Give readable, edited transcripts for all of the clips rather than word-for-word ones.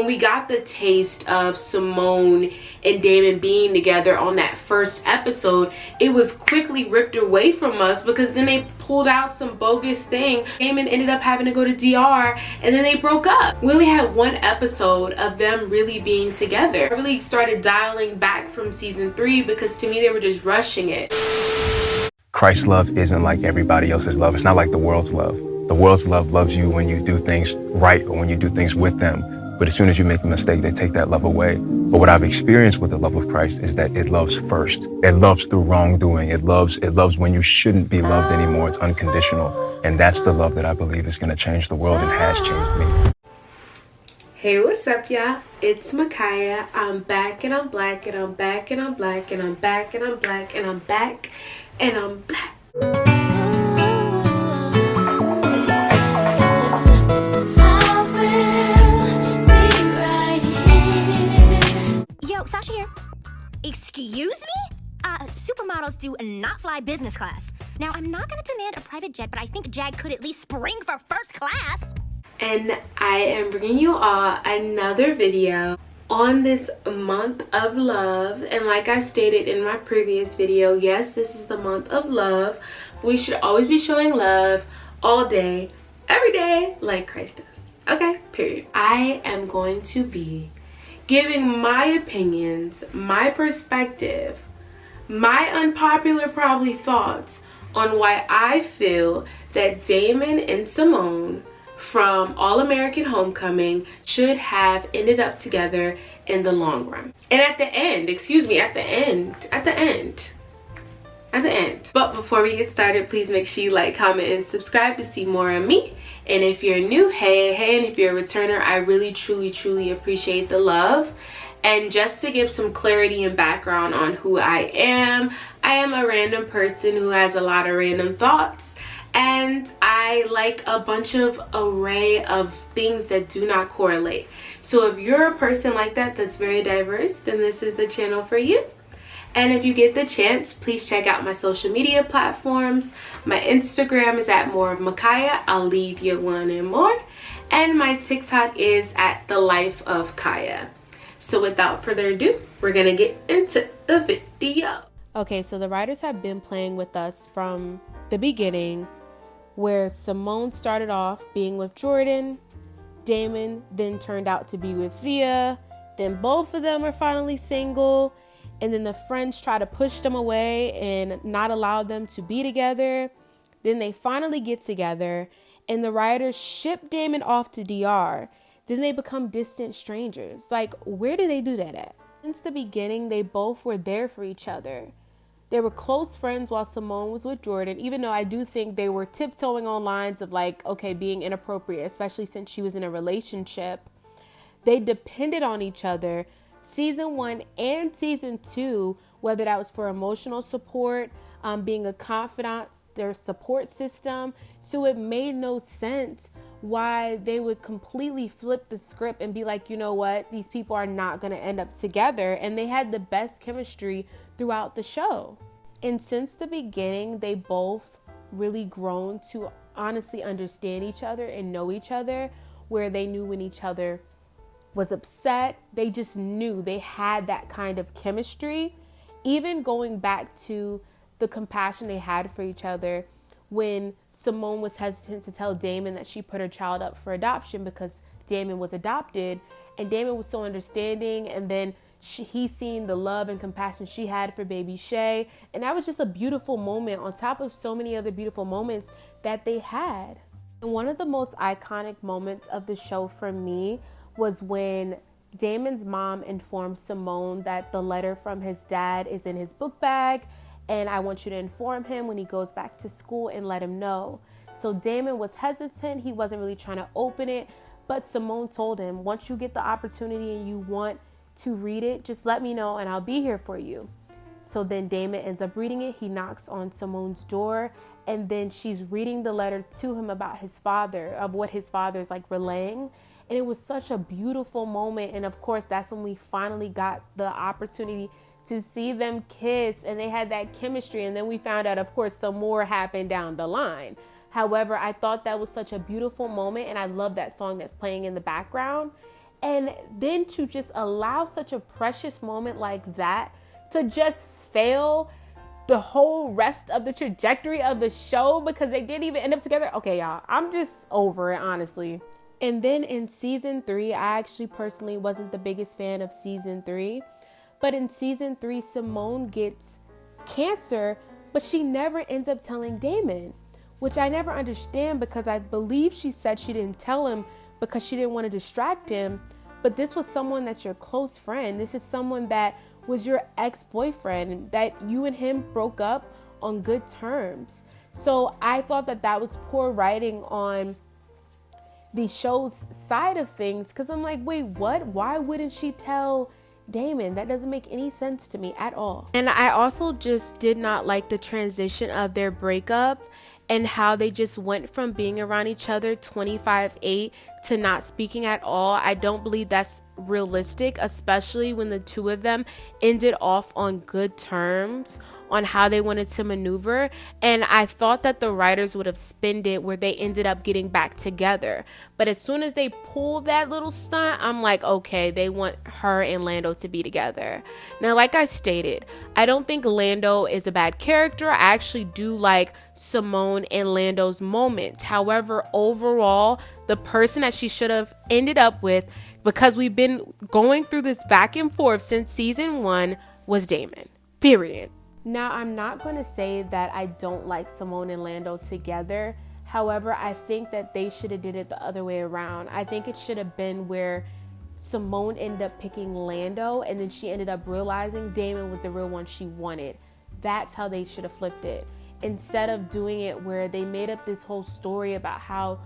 when we got the taste of Simone and Damon being together on that first episode, it was quickly ripped away from us because then they pulled out some bogus thing. Damon ended up having to go to DR and then they broke up. We only had one episode of them really being together. I really started dialing back from season 3 because to me they were just rushing it. Christ's love isn't like everybody else's love. It's not like the world's love. The world's love loves you when you do things right or when you do things with them. But as soon as you make a mistake, they take that love away. But what I've experienced with the love of Christ is that it loves first. It loves through wrongdoing. It loves when you shouldn't be loved anymore. It's unconditional. And that's the love that I believe is going to change the world and has changed me. Hey, what's up, y'all? It's Micaiah. I'm back and I'm black and I'm back and I'm black and I'm back and I'm black and I'm back and I'm black. Yo, Sasha here. Excuse me? Supermodels do not fly business class. Now, I'm not gonna demand a private jet, but I think Jag could at least spring for first class. And I am bringing you all another video on this month of love. And like I stated in my previous video, yes, this is the month of love. We should always be showing love all day, every day, like Christ does. Okay, period. I am going to be giving my opinions, my perspective, my unpopular probably thoughts on why I feel that Damon and Simone from All American Homecoming should have ended up together in the long run. And at the end, But before we get started, please make sure you like, comment, and subscribe to see more of me. And if you're new, hey, and if you're a returner, I really, truly appreciate the love. And just to give some clarity and background on who I am a random person who has a lot of random thoughts. And I like a bunch of array of things that do not correlate. So if you're a person like that that's very diverse, then this is the channel for you. And if you get the chance, please check out my social media platforms. My Instagram is at More of Micaiah. I'll leave you one and more. And my TikTok is at The Life of Kaya. So without further ado, we're gonna get into the video. Okay, so the writers have been playing with us from the beginning, where Simone started off being with Jordan, Damon then turned out to be with Via, then both of them are finally single, and then the friends try to push them away and not allow them to be together. Then they finally get together, and the writers ship Damon off to DR. Then they become distant strangers. Like, where did they do that at? Since the beginning, they both were there for each other. They were close friends while Simone was with Jordan, even though I do think they were tiptoeing on lines of like, okay, being inappropriate, especially since she was in a relationship. They depended on each other, season 1 and season 2, whether that was for emotional support, being a confidant, their support system. So it made no sense why they would completely flip the script and be like, you know what, these people are not going to end up together. And they had the best chemistry throughout the show. And since the beginning, they both really grown to honestly understand each other and know each other, where they knew when each other was upset. They just knew they had that kind of chemistry. Even going back to the compassion they had for each other when Simone was hesitant to tell Damon that she put her child up for adoption because Damon was adopted, and Damon was so understanding, and then he seen the love and compassion she had for baby Shay, and that was just a beautiful moment on top of so many other beautiful moments that they had. And one of the most iconic moments of the show for me was when Damon's mom informed Simone that the letter from his dad is in his book bag, and I want you to inform him when he goes back to school and let him know. So Damon was hesitant. He wasn't really trying to open it, but Simone told him, once you get the opportunity and you want to read it, just let me know and I'll be here for you. So then Damon ends up reading it. He knocks on Simone's door, and then she's reading the letter to him about his father, of what his father's like relaying. And it was such a beautiful moment. And of course, that's when we finally got the opportunity to see them kiss, and they had that chemistry. And then we found out, of course, some more happened down the line. However, I thought that was such a beautiful moment, and I love that song that's playing in the background. And then to just allow such a precious moment like that to just fail the whole rest of the trajectory of the show because they didn't even end up together. Okay, y'all, I'm just over it, honestly. And then in season 3, I actually personally wasn't the biggest fan of season 3. But in season 3, Simone gets cancer, but she never ends up telling Damon, which I never understand because I believe she said she didn't tell him because she didn't want to distract him. But this was someone that's your close friend. This is someone that was your ex-boyfriend, that you and him broke up on good terms. So I thought that that was poor writing on the show's side of things, because I'm like, wait, what? Why wouldn't she tell Damon? That doesn't make any sense to me at all. And I also just did not like the transition of their breakup and how they just went from being around each other 25/8 to not speaking at all. I don't believe that's realistic, especially when the two of them ended off on good terms on how they wanted to maneuver. And I thought that the writers would have spinned it where they ended up getting back together. But as soon as they pulled that little stunt, I'm like, okay, they want her and Lando to be together. Now, like I stated, I don't think Lando is a bad character. I actually do like Simone and Lando's moment. However, overall, the person that she should have ended up with, because we've been going through this back and forth since season 1, was Damon. Period. Now, I'm not going to say that I don't like Simone and Lando together. However, I think that they should have did it the other way around. I think it should have been where Simone ended up picking Lando and then she ended up realizing Damon was the real one she wanted. That's how they should have flipped it. Instead of doing it where they made up this whole story about how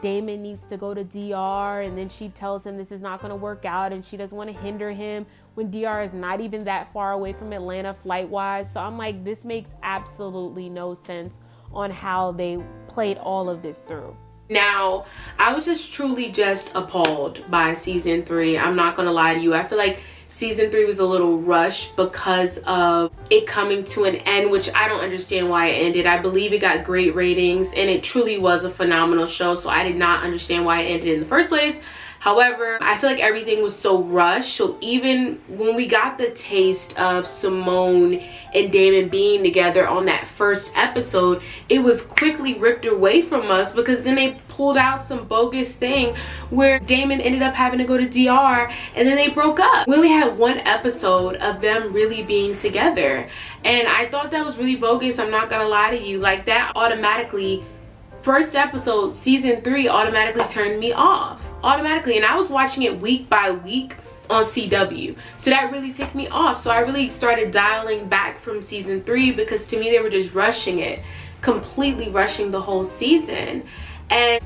Damon needs to go to DR and then she tells him this is not going to work out and she doesn't want to hinder him when DR is not even that far away from Atlanta flight wise. So I'm like, this makes absolutely no sense on how they played all of this through. Now, I was just truly just appalled by season 3. I'm not going to lie to you. I feel like season 3 was a little rushed because of it coming to an end, which I don't understand why it ended. I believe it got great ratings and it truly was a phenomenal show, so I did not understand why it ended in the first place. However, I feel like everything was so rushed. So even when we got the taste of Simone and Damon being together on that first episode, it was quickly ripped away from us because then they pulled out some bogus thing where Damon ended up having to go to DR and then they broke up. We only had one episode of them really being together. And I thought that was really bogus. I'm not gonna lie to you. Like, that automatically, first episode, season 3 automatically turned me off. Automatically. And I was watching it week by week on CW. So that really ticked me off. So I really started dialing back from season 3 because to me they were just rushing it. Completely rushing the whole season. And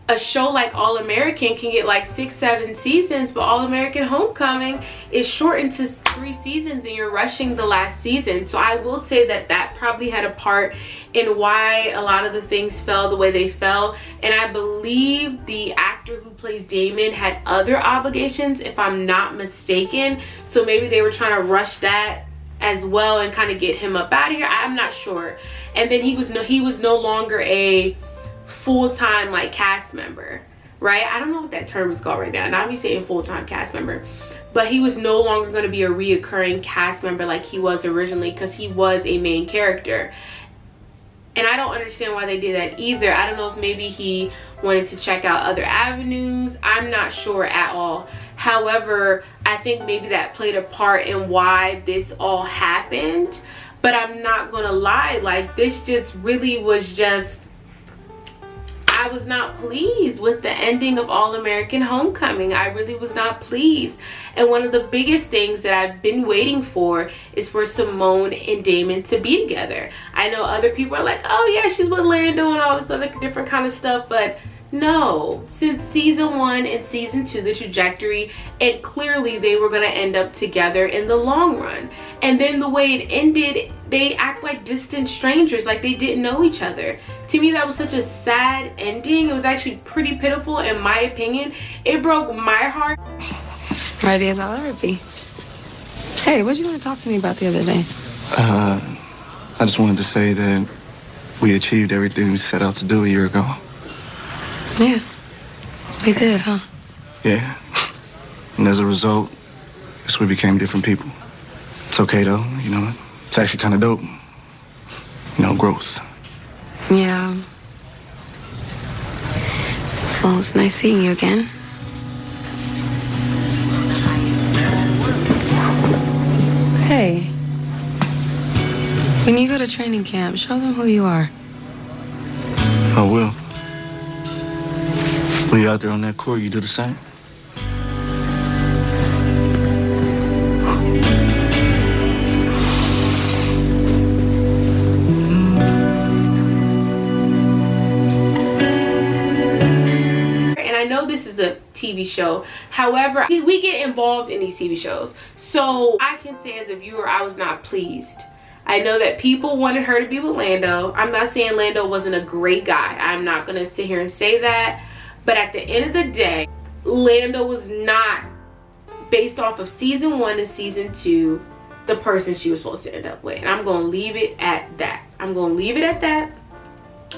a show like All American can get like 6-7 seasons, but All American Homecoming is shortened to 3 seasons and you're rushing the last season. So I will say that that probably had a part in why a lot of the things fell the way they fell. And I believe the actor who plays Damon had other obligations, if I'm not mistaken. So maybe they were trying to rush that as well and kind of get him up out of here. I'm not sure. And then he was no longer a full-time like cast member, right? I don't know what that term is called right now. Not me saying full-time cast member, but he was no longer going to be a reoccurring cast member like he was originally because he was a main character. And I don't understand why they did that either. I don't know if maybe he wanted to check out other avenues. I'm not sure at all. However, I think maybe that played a part in why this all happened. But I'm not gonna lie, like, this just really was just, I was not pleased with the ending of All American Homecoming. I really was not pleased. And one of the biggest things that I've been waiting for is for Simone and Damon to be together. I know other people are like, oh yeah, she's with Lando and all this other different kind of stuff, but no. Since season 1 and season 2, the trajectory, and clearly they were gonna end up together in the long run. And then the way it ended, they act like distant strangers, like they didn't know each other. To me, that was such a sad ending. It was actually pretty pitiful in my opinion. It broke my heart. Ready as I'll ever be. Hey, what did you want to talk to me about the other day? I just wanted to say that we achieved everything we set out to do a year ago. Yeah, we did, huh? Yeah. And as a result, guess we became different people. It's okay though, you know. It's actually kind of dope. You know, growth. Yeah. Well, it's nice seeing you again. Hey. When you go to training camp, show them who you are. I will. When you're out there on that court, you do the same. I know this is a TV show, however, we get involved in these TV shows, so I can say as a viewer I was not pleased. I know that people wanted her to be with Lando. I'm not saying Lando wasn't a great guy. I'm not gonna sit here and say that, but at the end of the day, Lando was not, based off of season 1 and season 2, the person she was supposed to end up with. And I'm gonna leave it at that. I'm gonna leave it at that.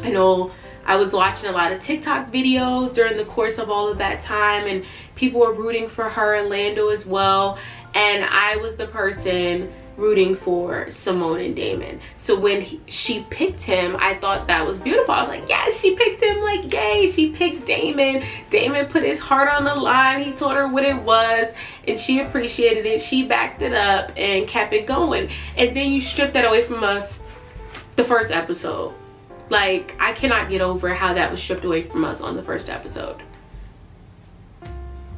I know I was watching a lot of TikTok videos during the course of all of that time, and people were rooting for her and Lando as well, and I was the person rooting for Simone and Damon. So when she picked him, I thought that was beautiful. I was like, yes, she picked him, like, yay, she picked Damon. Damon put his heart on the line. He told her what it was, and she appreciated it. She backed it up and kept it going. And then you strip that away from us the first episode. Like, I cannot get over how that was stripped away from us on the first episode.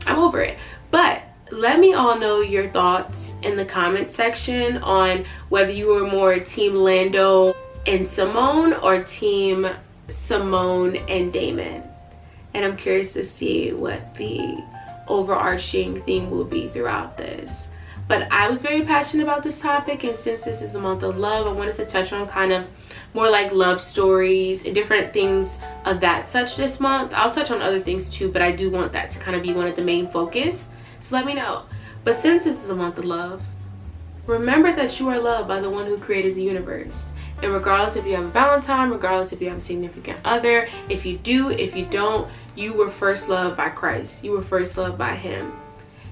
I'm over it. But let me all know your thoughts in the comment section on whether you were more team Lando and Simone or team Simone and Damon. And I'm curious to see what the overarching theme will be throughout this. But I was very passionate about this topic, and since this is the month of love, I wanted to touch on kind of more like love stories and different things of that such this month. I'll touch on other things too, but I do want that to kind of be one of the main focus. So let me know. But since this is a month of love, remember that you are loved by the one who created the universe. And regardless if you have a Valentine, regardless if you have a significant other, if you do, if you don't, you were first loved by Christ. You were first loved by him.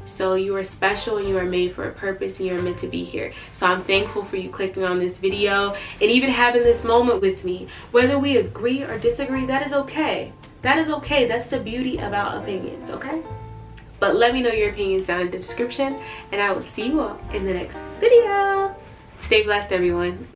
So you are special and you are made for a purpose and you are meant to be here. So I'm thankful for you clicking on this video and even having this moment with me. Whether we agree or disagree, that is okay. That is okay. That's the beauty about opinions, okay? But let me know your opinions down in the description, and I will see you all in the next video. Stay blessed, everyone.